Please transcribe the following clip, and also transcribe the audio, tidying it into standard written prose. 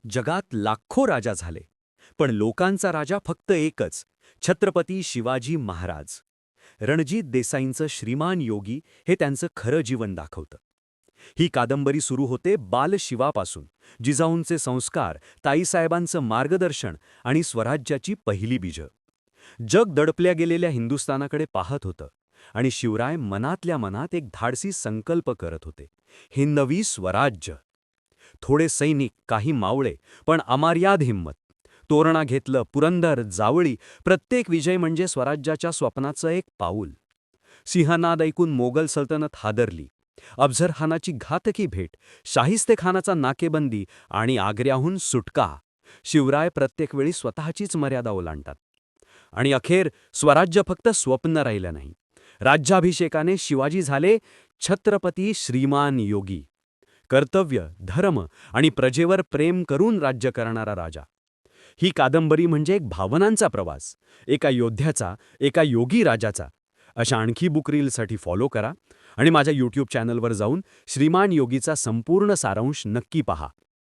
जगात लाखो राजा झाले, पण लोकांचा राजा फक्त एकच, छत्रपती शिवाजी महाराज. रणजित देसाईंचं श्रीमान योगी हे त्यांचं खरं जीवन दाखवतं. ही कादंबरी सुरू होते बालशिवापासून, जिजाऊंचे संस्कार, ताईसाहेबांचं मार्गदर्शन आणि स्वराज्याची पहिली बीजं. जग दडपल्या गेलेल्या हिंदुस्थानाकडे पाहत होतं आणि शिवराय मनातल्या मनात एक धाडसी संकल्प करत होते, हिंदवी स्वराज्य. थोडे सैनिक, काही मावळे, पण अमर्याद हिंमत. तोरणा घेतलं, पुरंदर, जावळी, प्रत्येक विजय म्हणजे स्वराज्याच्या स्वप्नाचं एक पाऊल. सिंहनाद ऐकून मोगल सल्तनत हादरली. अफझलखानाची घातकी भेट, शाहिस्तेखानाचा नाकेबंदी आणि आग्र्याहून सुटका. शिवराय प्रत्येक वेळी स्वतःचीच मर्यादा ओलांडतात. आणि अखेर स्वराज्य फक्त स्वप्न राहिलं नाही. राज्याभिषेकाने शिवाजी झाले छत्रपती श्रीमान योगी. कर्तव्य, धर्म आणि प्रजेवर प्रेम करून राज्य करणारा राजा. ही कादंबरी म्हणजे एक भावनांचा प्रवास, एका योद्ध्याचा, एका योगी राजाचा. अशा आणखी बुक रीलसाठी फॉलो करा आणि माझ्या यूट्यूब चॅनलवर जाऊन श्रीमान योगीचा संपूर्ण सारांश नक्की पहा.